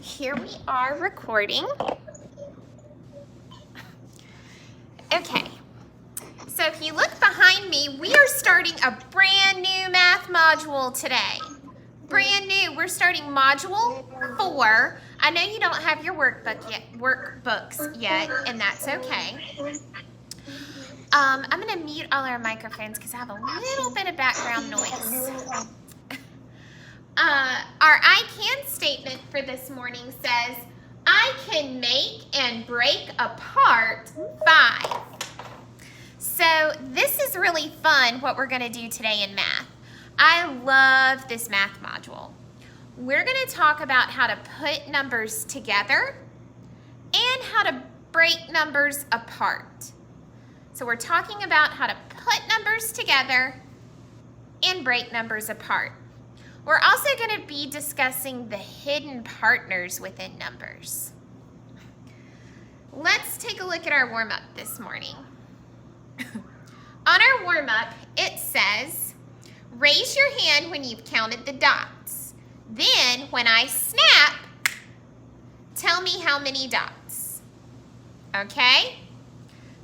Here we are recording. Okay, so if you look behind me, we are starting a brand new math module today. Brand new. We're starting module 4. I know you don't have your workbooks yet, and that's okay. I'm going to mute all our microphones because I have a little bit of background noise. Our I can statement for this morning says, I can make and break apart 5. So this is really fun what we're going to do today in math. I love this math module. We're going to talk about how to put numbers together and how to break numbers apart. So we're talking about how to put numbers together and break numbers apart. We're also going to be discussing the hidden partners within numbers. Let's take a look at our warm-up this morning. On our warm-up, it says, raise your hand when you've counted the dots. Then, when I snap, tell me how many dots. Okay?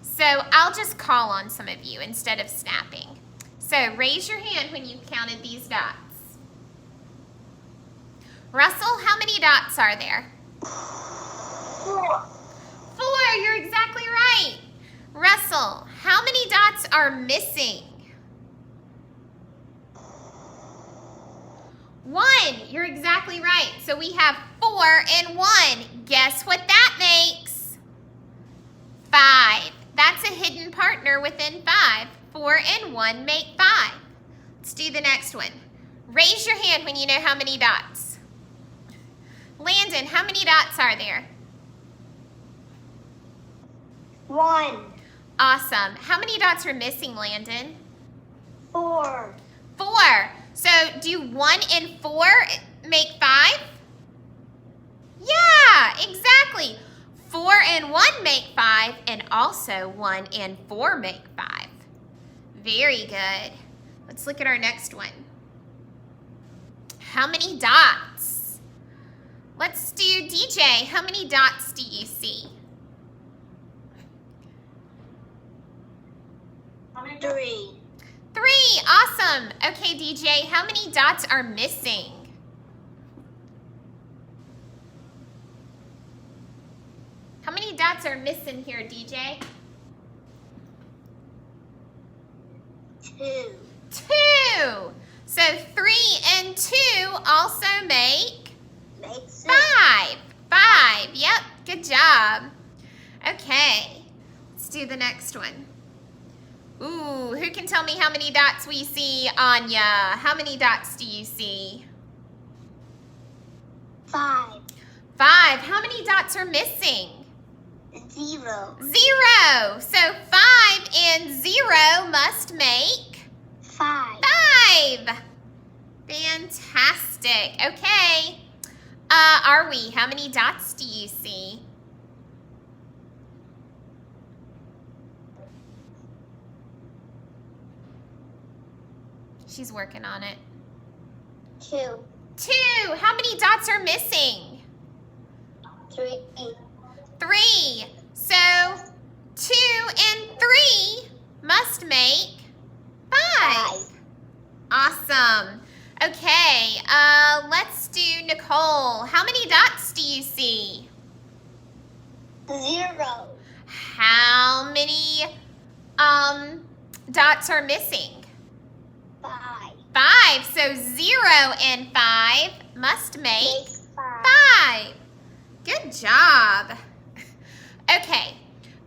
So I'll just call on some of you instead of snapping. So raise your hand when you've counted these dots. Russell, how many dots are there? 4. 4, you're exactly right. Russell, how many dots are missing? 1, you're exactly right. So we have 4 and 1. Guess what that makes? 5. That's a hidden partner within 5. 4 and 1 make 5. Let's do the next one. Raise your hand when you know how many dots. Landon, how many dots are there? 1. Awesome. How many dots are missing, Landon? 4. 4. So do 1 and 4 make 5? Yeah, exactly. 4 and 1 make 5, and also 1 and 4 make 5. Very good. Let's look at our next one. How many dots? Let's do DJ. How many dots do you see? 3. 3. Awesome. Okay, DJ, how many dots are missing? How many dots are missing here, DJ? 2. 2. So 3 and 2 also make Makes 6. 5. 5. Yep, good job. Okay, let's do the next one. Ooh, who can tell me how many dots we see, Anya? How many dots do you see? 5. 5. How many dots are missing? 0. 0. So 5 and 0 must make 5. 5. Fantastic. Okay. Are we? How many dots do you see? She's working on it. 2. 2. How many dots are missing? 3. 3. So 2 and 3 must make 5. Awesome. Okay, let's do Nicole. How many dots do you see? 0. How many dots are missing? 5. 5. So 0 and 5 must make 5. 5. Good job. Okay,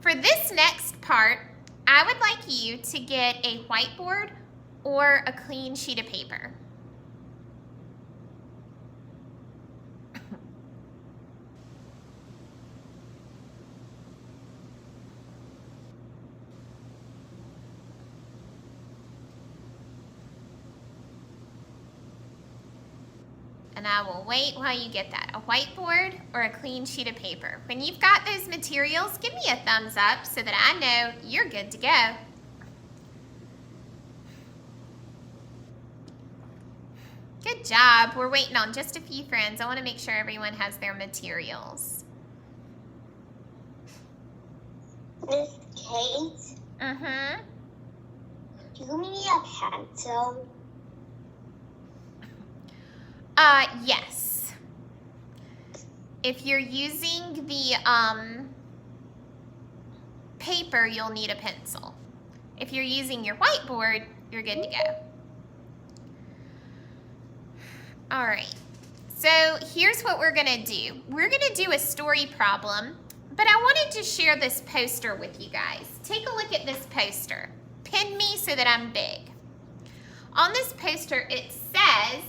for this next part, I would like you to get a whiteboard or a clean sheet of paper. And I will wait while you get that, a whiteboard or a clean sheet of paper. When you've got those materials, give me a thumbs up so that I know you're good to go. Good job. We're waiting on just a few friends. I want to make sure everyone has their materials. Miss Kate, Mm-hmm. do you need a pencil? Yes. If you're using the paper, you'll need a pencil. If you're using your whiteboard, you're good to go. All right. So here's what we're gonna do. We're gonna do a story problem, but I wanted to share this poster with you guys. Take a look at this poster. Pin me so that I'm big. On this poster, it says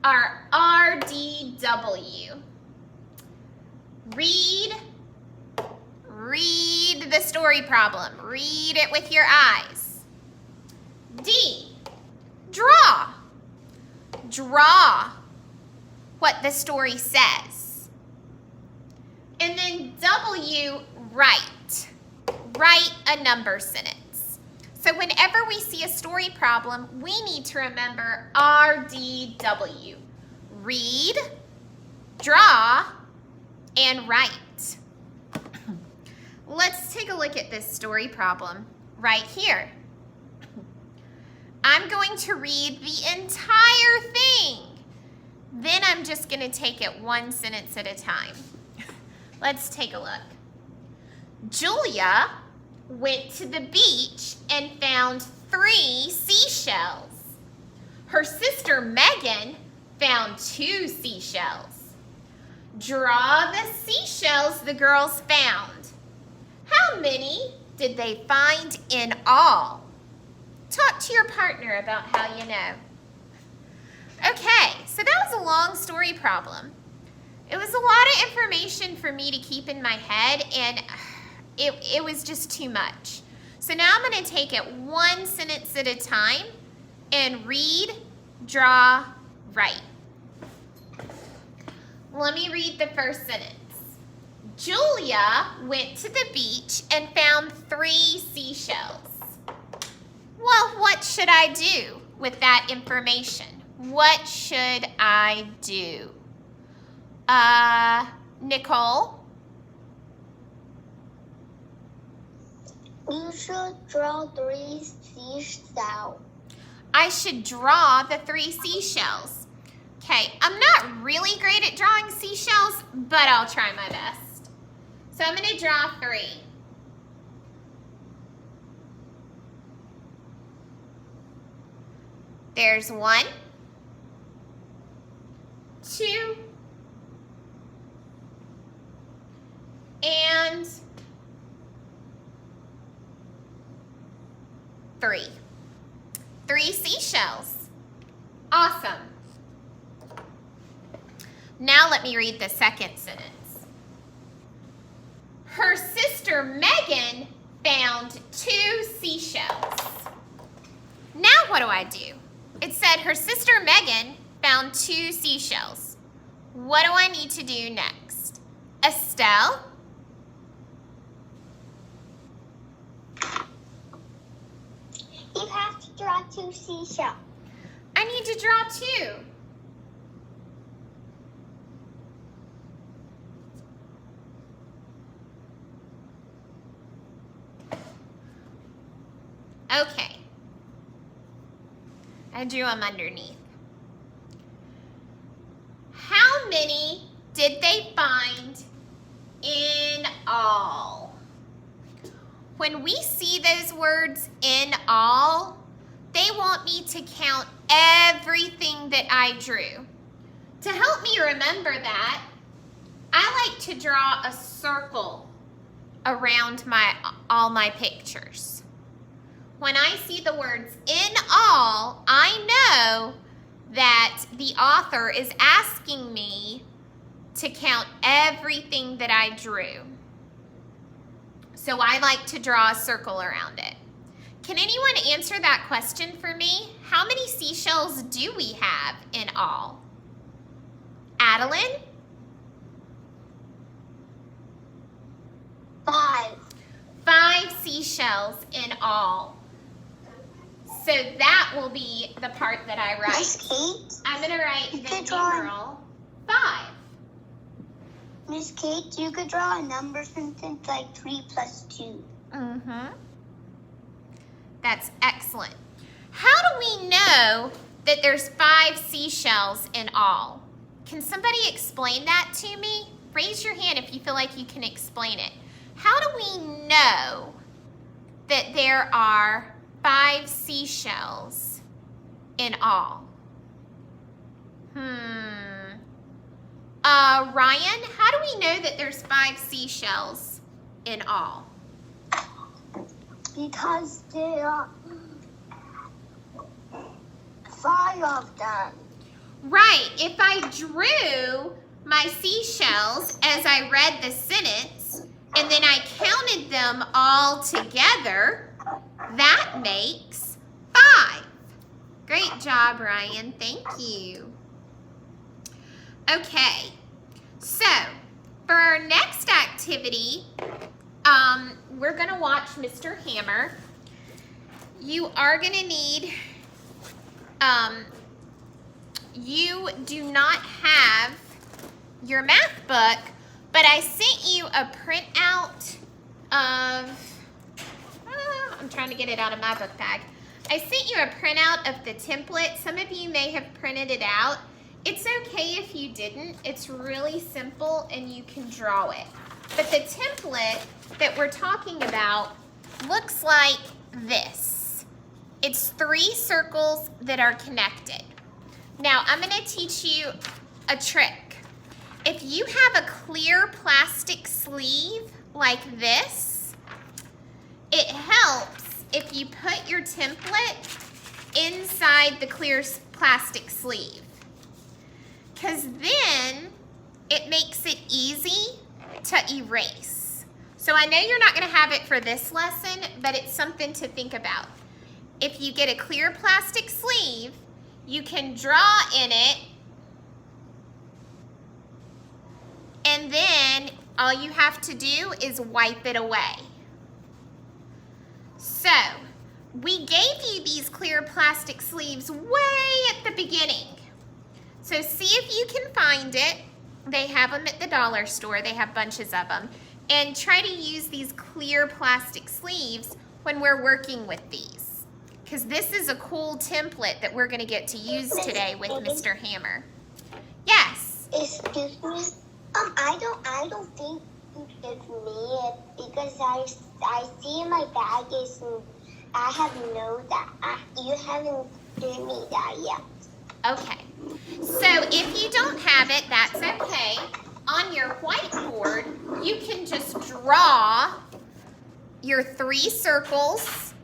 our RDW. Read the story problem. Read it with your eyes. D, draw. Draw what the story says. And then W, write. Write a number sentence. So whenever we see a story problem, we need to remember RDW. Read, draw, and write. Let's take a look at this story problem right here. I'm going to read the entire thing. Then I'm just going to take it one sentence at a time. Let's take a look. Julia went to the beach and found 3 seashells. Her sister Megan found 2 seashells. Draw the seashells the girls found. How many did they find in all? Talk to your partner about how you know. Okay, so that was a long story problem. It was a lot of information for me to keep in my head, and it was just too much. So now I'm going to take it one sentence at a time and read, draw, write. Let me read the first sentence. Julia went to the beach and found 3 seashells. Well, what should I do with that information? What should I do? Nicole? You should draw 3 seashells. I should draw the 3 seashells. Okay, I'm not really great at drawing seashells, but I'll try my best. So I'm going to draw 3. There's 1, 2, and 3. 3 seashells. Awesome. Now let me read the second sentence. Her sister Megan found 2 seashells. Now what do I do? It said her sister Megan found 2 seashells. What do I need to do next? Estelle? You have to draw 2 seashells. I need to draw 2. Okay. I drew them underneath. How many did they find in all? When we see those words in all, they want me to count everything that I drew. To help me remember that, I like to draw a circle around all my pictures. When I see the words in all, I know that the author is asking me to count everything that I drew. So I like to draw a circle around it. Can anyone answer that question for me? How many seashells do we have in all? Adeline? 5. 5 seashells in all. So that will be the part that I write. Miss Kate, I'm going to write You the could draw- numeral 5. Miss Kate, you could draw a number sentence like 3 plus 2. Mm-hmm. That's excellent. How do we know that there's 5 seashells in all? Can somebody explain that to me? Raise your hand if you feel like you can explain it. How do we know that there are 5 seashells in all? Ryan, how do we know that there's 5 seashells in all? Because there are 5 of them. Right, if I drew my seashells as I read the sentence and then I counted them all together, that makes 5. Great job, Ryan. Thank you. Okay, so for our next activity, we're going to watch Mr. Hammer. You are going to need, you do not have your math book, but I sent you a printout of, I'm trying to get it out of my book bag. I sent you a printout of the template. Some of you may have printed it out. It's okay if you didn't. It's really simple and you can draw it. But the template that we're talking about looks like this. It's 3 circles that are connected. Now, I'm going to teach you a trick. If you have a clear plastic sleeve like this, it helps if you put your template inside the clear plastic sleeve. Because then it makes it easy to erase. So I know you're not going to have it for this lesson, but it's something to think about. If you get a clear plastic sleeve, you can draw in it, and then all you have to do is wipe it away. So, we gave you these clear plastic sleeves way at the beginning. So see if you can find it. They have them at the dollar store. They have bunches of them. And try to use these clear plastic sleeves when we're working with these. Because this is a cool template that we're going to get to use today with Mr. Hammer. Yes? Excuse me. I don't think you give me it because I see in my bag is I have you haven't given me that yet. Okay. So if you don't have it, that's okay. On your whiteboard, you can just draw your 3 circles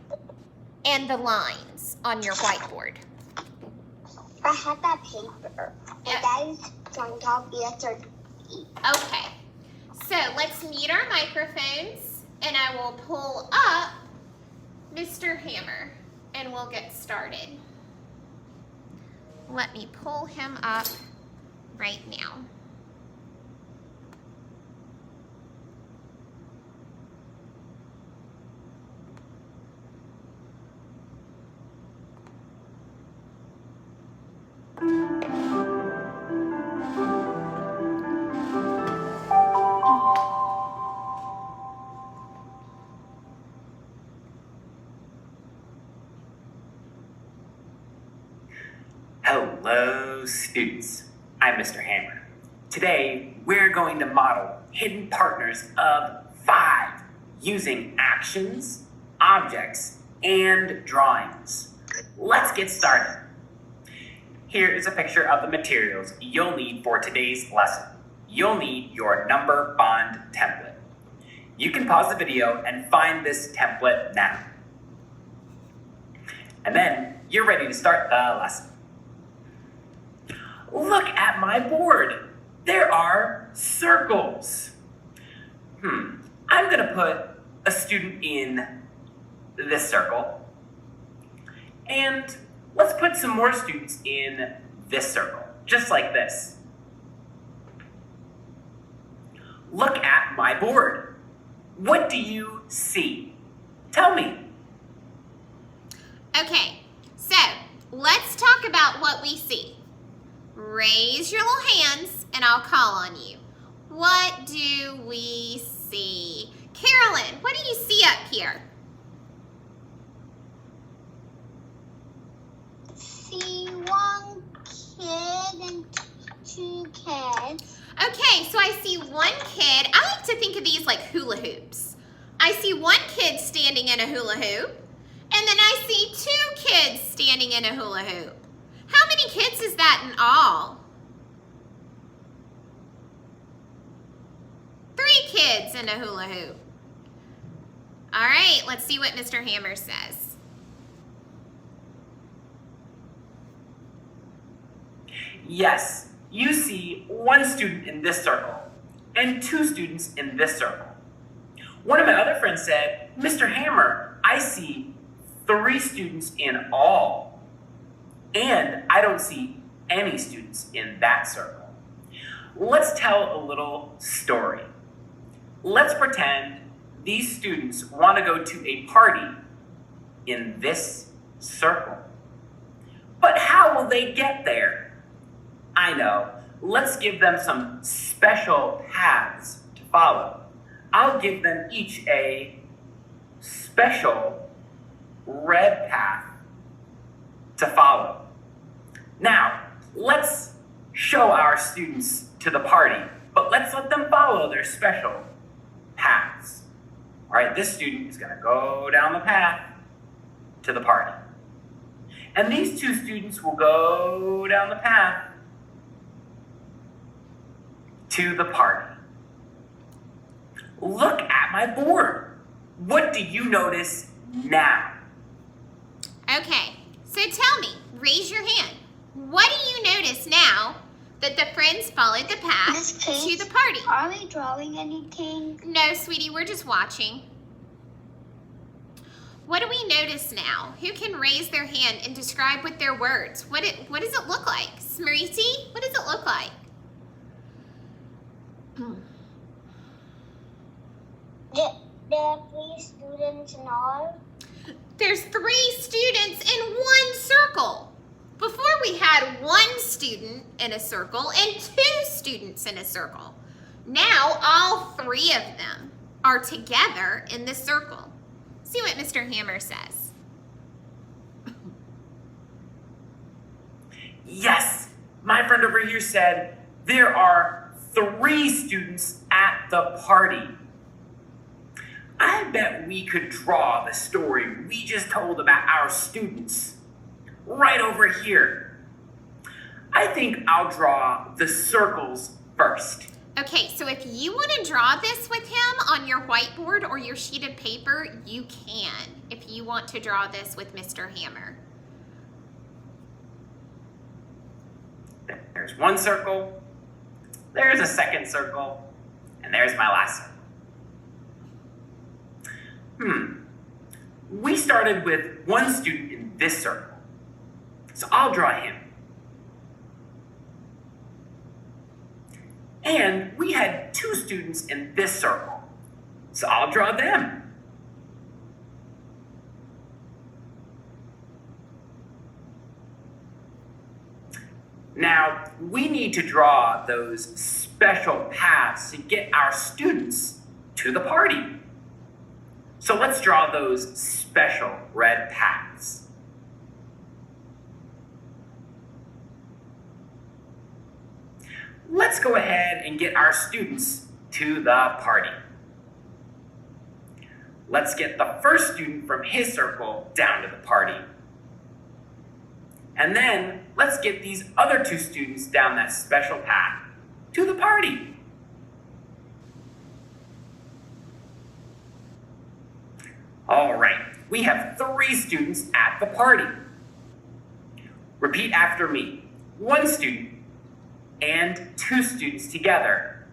and the lines on your whiteboard. I have that paper. Yep. That is on top of the Okay. So let's mute our microphones and I will pull up Mr. Hammer and we'll get started. Let me pull him up right now. Hello, students. I'm Mr. Hammer. Today, we're going to model hidden partners of 5 using actions, objects, and drawings. Let's get started. Here is a picture of the materials you'll need for today's lesson. You'll need your number bond template. You can pause the video and find this template now. And then you're ready to start the lesson. Look at my board. There are circles. I'm gonna put a student in this circle. And let's put some more students in this circle, just like this. Look at my board. What do you see? Tell me. Okay, let's talk about what we see. Raise your little hands and I'll call on you. What do we see? Carolyn, what do you see up here? See one kid and two kids. Okay, so I see one kid. I like to think of these like hula hoops. I see one kid standing in a hula hoop, and then I see two kids standing in a hula hoop. How many kids is that in all? 3 kids in a hula hoop. All right, let's see what Mr. Hammer says. Yes, you see one student in this circle and 2 students in this circle. One of my other friends said, Mr. Hammer, I see 3 students in all, and I don't see any students in that circle. Let's tell a little story. Let's pretend these students want to go to a party in this circle. But how will they get there? I know. Let's give them some special paths to follow. I'll give them each a special red path to follow. Now, let's show our students to the party, but let's let them follow their special paths. All right, this student is going to go down the path to the party. And these 2 students will go down the path to the party. Look at my board. What do you notice now? Okay, so tell me, raise your hand. What do you notice now that the friends followed the path Miss to Kate, the party? Are we drawing anything? No, sweetie, we're just watching. What do we notice now? Who can raise their hand and describe with their words? What does it look like? Smriti, what does it look like? There are 3 students in all. There's 3 students in one circle. Before we had 1 student in a circle and 2 students in a circle. Now all 3 of them are together in the circle. See what Mr. Hammer says. Yes, my friend over here said there are 3 students at the party. I bet we could draw the story we just told about our students right over here. I think I'll draw the circles first. Okay, so if you want to draw this with him on your whiteboard or your sheet of paper, you can, if you want to draw this with Mr. Hammer. There's 1 circle, there's a second circle, and there's my last circle. We started with 1 student in this circle, so I'll draw him. And we had 2 students in this circle, so I'll draw them. Now, we need to draw those special paths to get our students to the party. So let's draw those special red paths. Let's go ahead and get our students to the party. Let's get the first student from his circle down to the party. And then let's get these other 2 students down that special path to the party. All right, we have 3 students at the party. Repeat after me. 1 student and 2 students together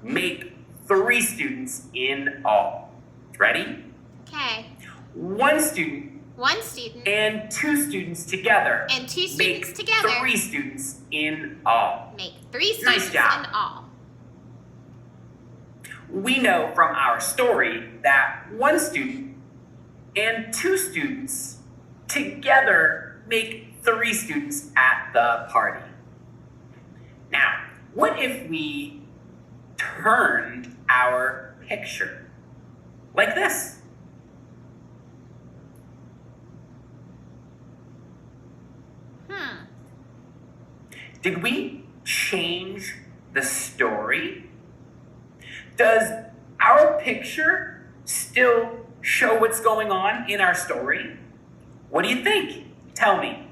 make 3 students in all. Ready? Okay. 1 student 1 student and 2 students together and 2 students make together 3 students in all. make 3 students Nice job. in all. We know from our story that 1 student and 2 students together make 3 students at the party. Now, what if we turned our picture like this? Did we change the story? Does our picture still show what's going on in our story? What do you think? Tell me.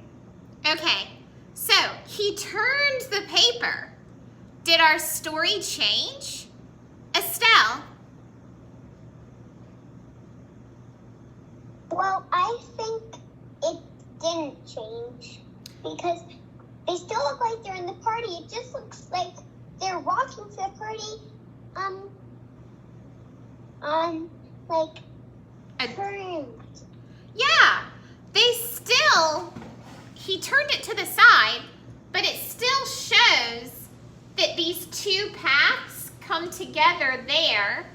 Okay, so he turned the paper. Did our story change? Estelle? Well, I think it didn't change because they still look like they're in the party. It just looks like they're walking to the party, turned. Yeah, he turned it to the side, but it still shows that these 2 paths come together there,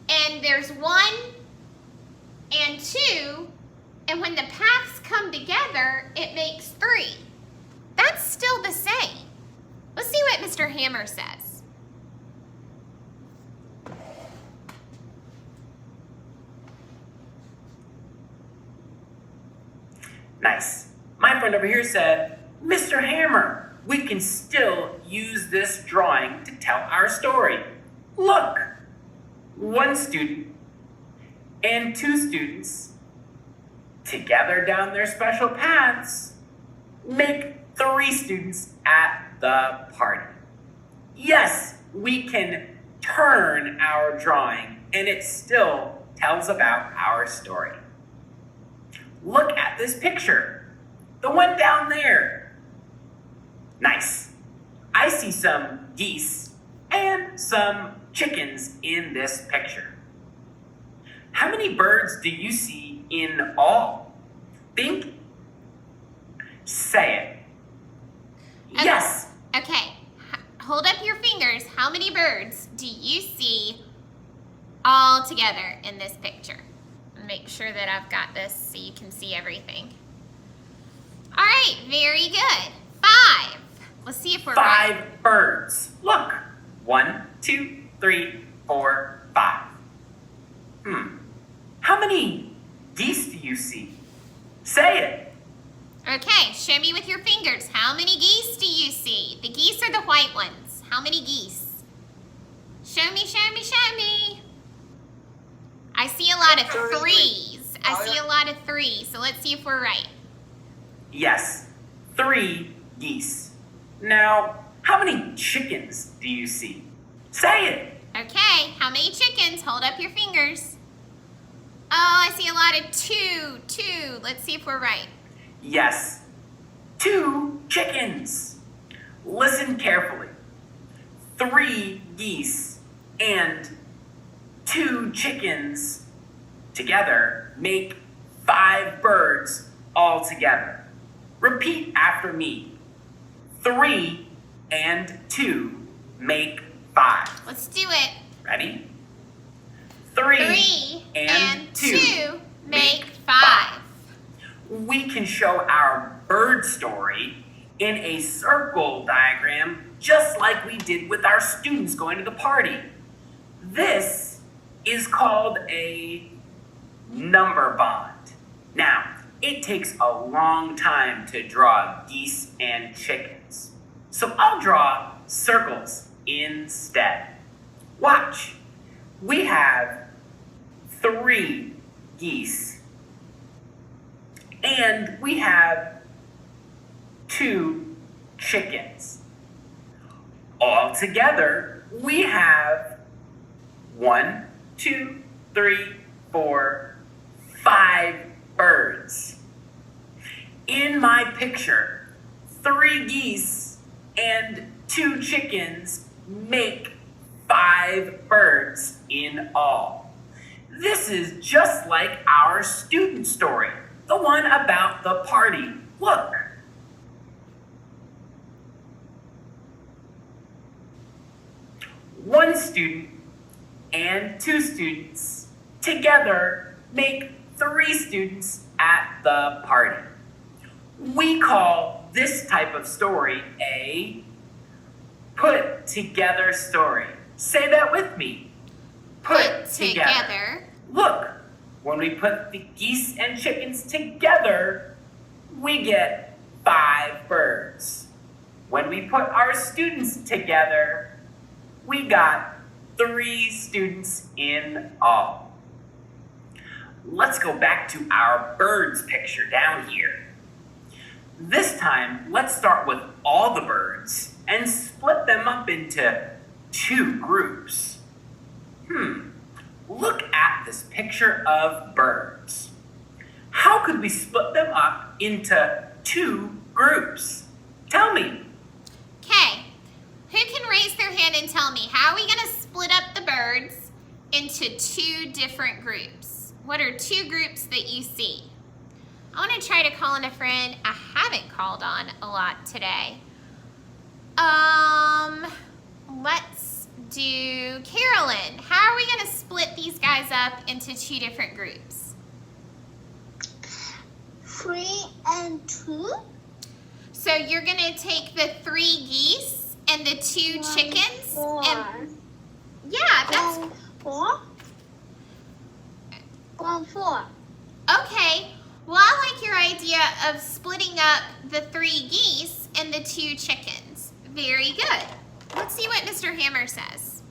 and there's 1 and 2, and when the paths come together, it makes 3. That's still the same. Let's see what Mr. Hammer says. Nice. My friend over here said, Mr. Hammer, we can still use this drawing to tell our story. Look, 1 student and 2 students together down their special paths make 3 students at the party. Yes, we can turn our drawing and it still tells about our story. Look at this picture, the one down there. Nice. I see some geese and some chickens in this picture. How many birds do you see in all? Think. Say it. Yes. Okay, hold up your fingers. How many birds do you see all together in this picture? Make sure that I've got this so you can see everything. All right, very good. 5. Let's see if we're right. 5 birds. Look. 1, 2, 3, 4, 5. How many geese do you see? Say it. Okay, show me with your fingers. How many geese do you see? The geese are the white ones. How many geese? Show me, show me, show me. I see a lot of 3s. I see a lot of 3s. So let's see if we're right. Yes, 3 geese. Now, how many chickens do you see? Say it. Okay, how many chickens? Hold up your fingers. Oh, I see a lot of 2. Let's see if we're right. Yes, 2 chickens. Listen carefully. 3 geese and 2 chickens together make 5 birds all together. Repeat after me. 3 and 2 make 5. Let's do it. Ready? 3 3 and 2 make 5. We can show our bird story in a circle diagram just like we did with our students going to the party. This is called a number bond. Now, it takes a long time to draw geese and chickens. So I'll draw circles instead. Watch. We have 3 geese. And we have 2 chickens. All together, we have 1, 2, 3, 4, 5 birds. In my picture, 3 geese and 2 chickens make 5 birds in all. This is just like our student story, the one about the party. Look. One student and 2 students together make 3 students at the party. We call this type of story a put together story. Say that with me. Put together. Look, when we put the geese and chickens together, we get 5 birds. When we put our students together, we got 3 students in all. Let's go back to our birds picture down here. This time, let's start with all the birds and split them up into 2 groups. Look at this picture of birds. How could we split them up into 2 groups? Tell me. Okay, who can raise their hand and tell me, how are we going to split up the birds into 2 different groups? What are 2 groups that you see? I want to try to call in a friend I haven't called on a lot today. Let's do Carolyn. How are we going to split these guys up into 2 different groups? 3 and 2. So you're going to take the 3 geese and the 2 chickens? 4. And yeah, that's 4. 4. okay. Well, I like your idea of splitting up the 3 geese and the 2 chickens. Very good. Let's see what Mr. Hammer says.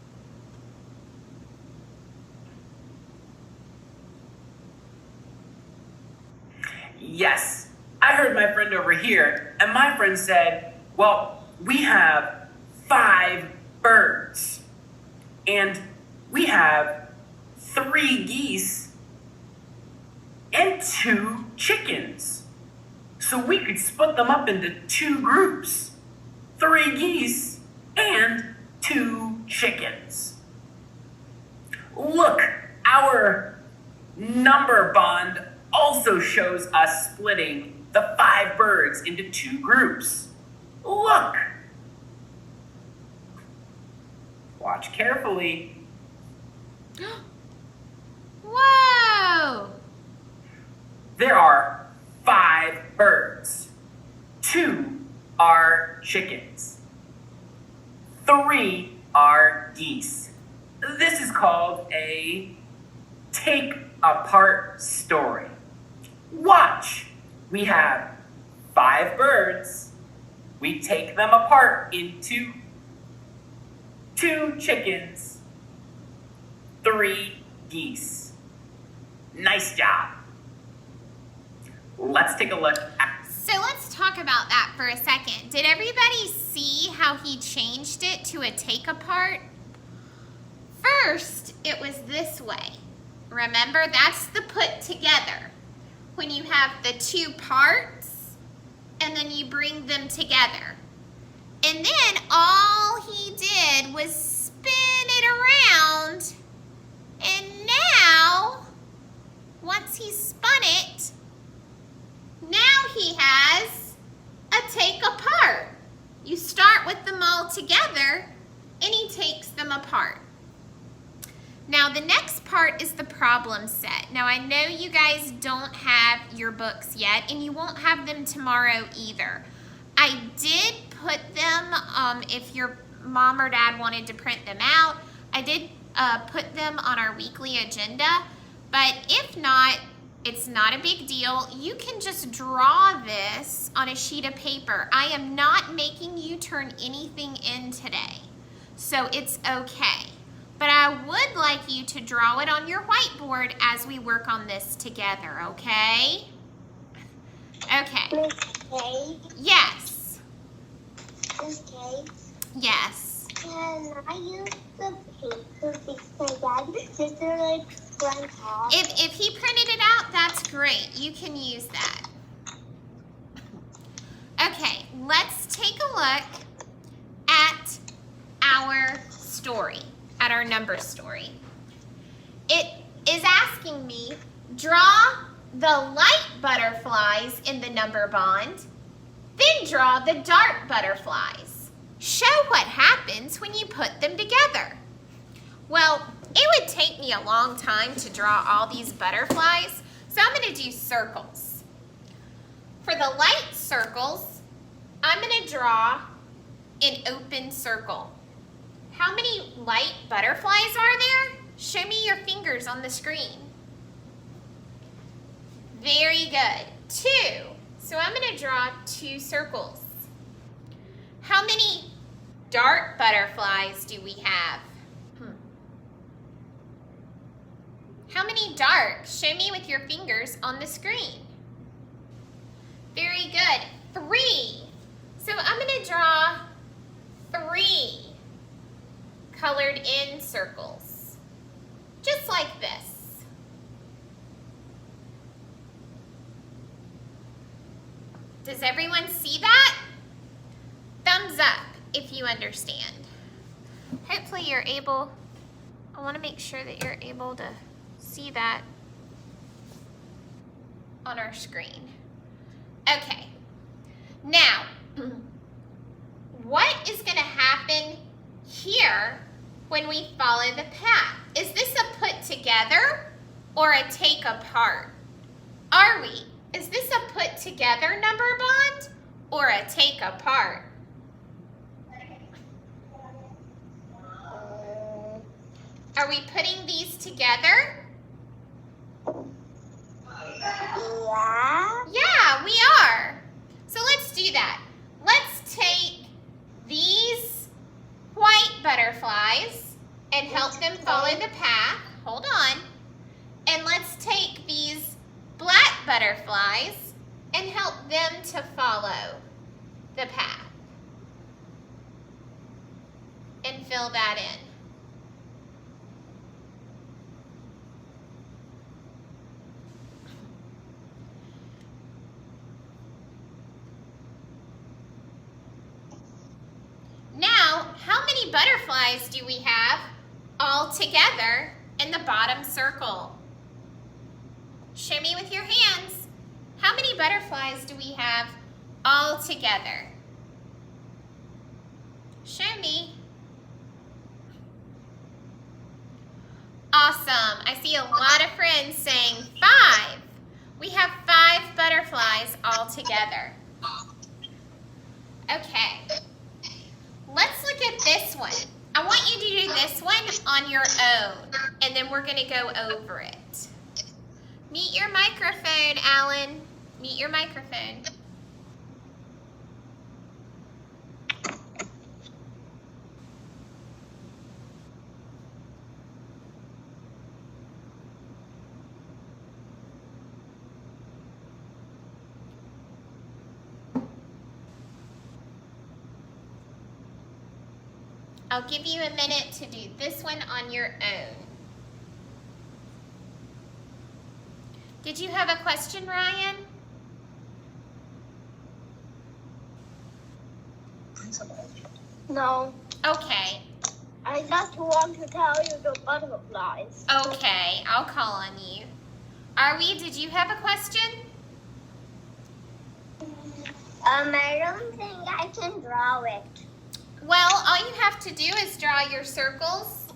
Yes, I heard my friend over here, and my friend said, well, we have 5 birds, and we have 3 geese and 2 chickens. So we could split them up into 2 groups, 3 geese and 2 chickens. Look, our number bond also shows us splitting the 5 birds into 2 groups. Look. Watch carefully. Whoa! There are 5 birds. 2 are chickens. 3 are geese. This is called a take apart story. Watch. We have 5 birds. We take them apart into 2 chickens, 3 geese. Nice job. Let's take a look at... So let's talk about that for a second. Did everybody see how he changed it to a take apart? First, it was this way. Remember, that's the put together. When you have the 2 parts and then you bring them together. And then all he did was spin it around. And now, once he spun it, now he has a take apart. You start with them all together and he takes them apart. Now the next part is the problem set. Now I know you guys don't have your books yet and you won't have them tomorrow either. I did put them, if your mom or dad wanted to print them out, I did put them on our weekly agenda, but if not, it's not a big deal. You can just draw this on a sheet of paper. I am not making you turn anything in today, so it's okay. But I would like you to draw it on your whiteboard as we work on this together, okay? Okay. Okay. Yes. Okay. Yes. Can I use the paper because my dad just like went off? If he printed it out, that's great. You can use that. Okay, let's take a look at our story, at our number story. It is asking me, draw the light butterflies in the number bond, then draw the dark butterflies. Show what happens when you put them together. Well, it would take me a long time to draw all these butterflies, so I'm going to do circles. For the light circles. I'm gonna draw an open circle. How many light butterflies are there? Show me your fingers on the screen. Very good. 2. So I'm gonna draw 2 circles. How many dark butterflies do we have? How many dark? Show me with your fingers on the screen. Very good. 3. So I'm going to draw 3 colored in circles, just like this. Does everyone see that? Thumbs up if you understand. Hopefully you're able, I want to make sure that you're able to see that on our screen. Okay, now, what is going to happen here when we follow the path? Is this a put together or a take apart? Are we? Is this a put together number bond or a take apart? Are we putting these together? Yeah. Yeah, we are. So let's do that. Let's take these white butterflies and help them follow the path. Hold on. And let's take these black butterflies and help them to follow the path. And fill that in. Now, how many butterflies do we have all together in the bottom circle? Show me with your hands. How many butterflies do we have all together? Show me. Awesome. I see a lot of friends saying 5. We have 5 butterflies all together. Okay. Let's look at this one. I want you to do this one on your own, and then we're going to go over it. Meet your microphone, Alan. Meet your microphone. I'll give you a minute to do this one on your own. Did you have a question, Ryan? No. Okay. I just want to tell you the butterflies. Okay, I'll call on you. Arwie, did you have a question? I don't think I can draw it. Well, all you have to do is draw your circles,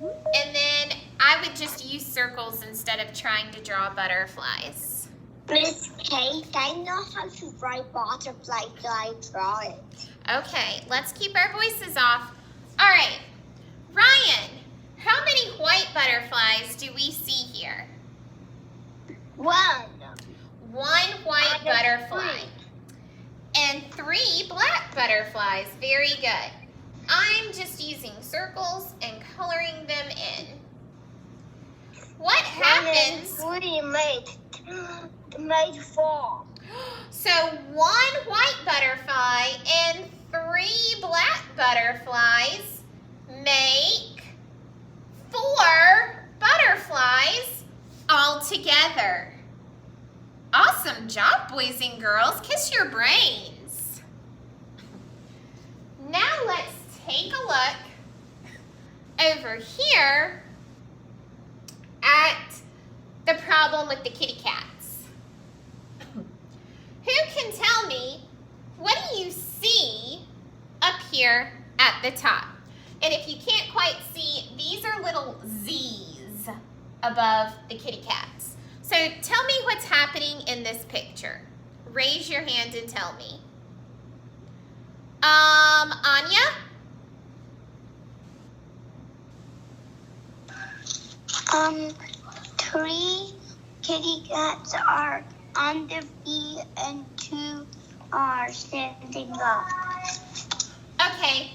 and then I would just use circles instead of trying to draw butterflies. Miss Kate, I know how to write butterfly, so I draw it. Okay, let's keep our voices off. All right, Ryan, how many white butterflies do we see here? 1. 1 white butterfly. And 3 black butterflies. Very good. I'm just using circles and coloring them in. What happens? 3 made 4. So 1 white butterfly and 3 black butterflies make 4 butterflies all together. Awesome job, boys and girls. Kiss your brains. Now let's take a look over here at the problem with the kitty cats. Who can tell me, what do you see up here at the top? And if you can't quite see, these are little Z's above the kitty cats. So tell me what's happening in this picture. Raise your hand and tell me. Anya? Three kitty cats are on their feet and 2 are standing up. Okay,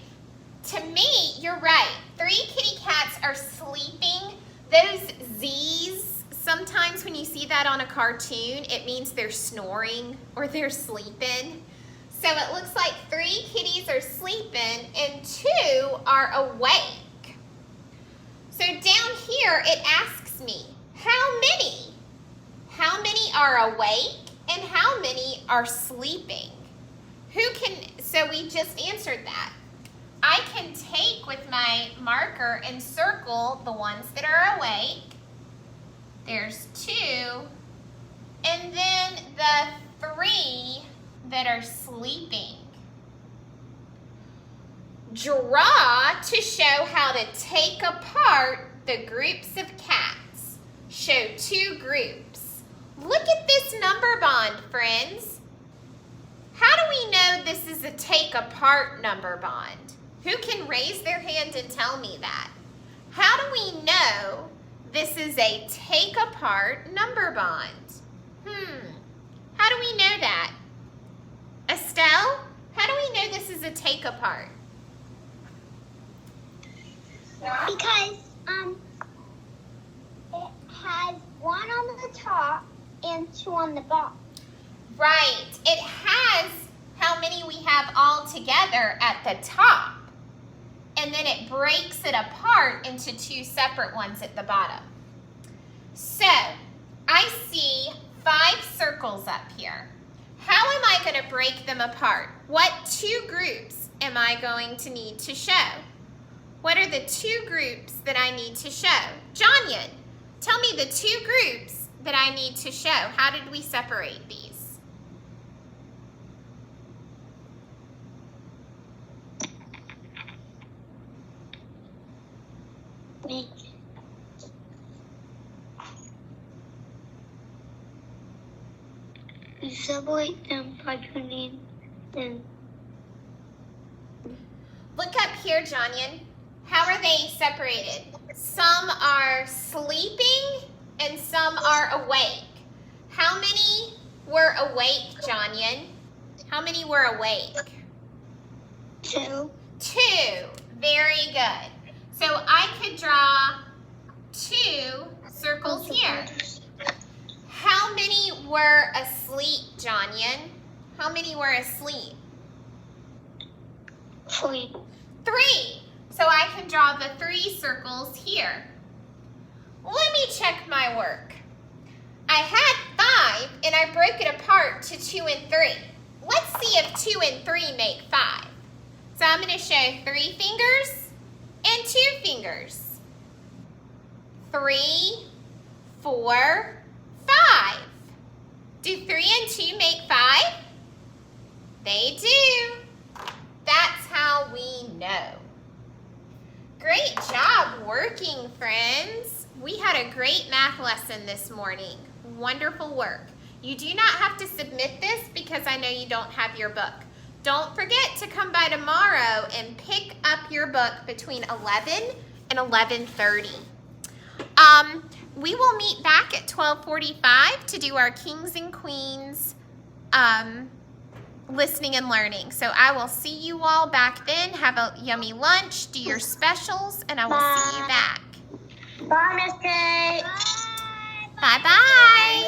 to me, you're right. 3 kitty cats are sleeping. Those Z's, sometimes when you see that on a cartoon, it means they're snoring or they're sleeping. So it looks like 3 kitties are sleeping and 2 are awake. So down here, it asks me, how many? How many are awake and how many are sleeping? So we just answered that. I can take with my marker and circle the ones that are awake. There's 2. And then the 3 that are sleeping. Draw to show how to take apart the groups of cats. Show 2 groups. Look at this number bond, friends. How do we know this is a take apart number bond? Who can raise their hand and tell me that? How do we know this is a take apart number bond? How do we know that? Estelle, how do we know this is a take apart? Because it has 1 on the top and 2 on the bottom. Right, it has how many we have all together at the top. And then it breaks it apart into 2 separate ones at the bottom. So, I see 5 circles up here. How am I going to break them apart? What 2 groups am I going to need to show? What are the 2 groups that I need to show? Jonyan, tell me the 2 groups that I need to show. How did we separate these? We separate them by putting them. Look up here, Jonyan. How are they separated? Some are sleeping and some are awake. How many were awake, Jonyan? How many were awake? 2. 2. Very good. So I could draw 2 circles here. How many were asleep, Jonyan? How many were asleep? 3. 3. So I can draw the 3 circles here. Let me check my work. I had 5 and I broke it apart to 2 and 3. Let's see if 2 and 3 make 5. So I'm going to show 3 fingers and 2 fingers. 3, 4, 5. Do 3 and 2 make 5? They do. That's how we know. Great job working, friends. We had a great math lesson this morning. Wonderful work. You do not have to submit this because I know you don't have your book. Don't forget to come by tomorrow and pick up your book between 11 and 11:30. We will meet back at 12:45 to do our Kings and Queens listening and learning. So I will see you all back then. Have a yummy lunch, do your specials, and I will see you back. Bye, Miss Kate. Bye-bye.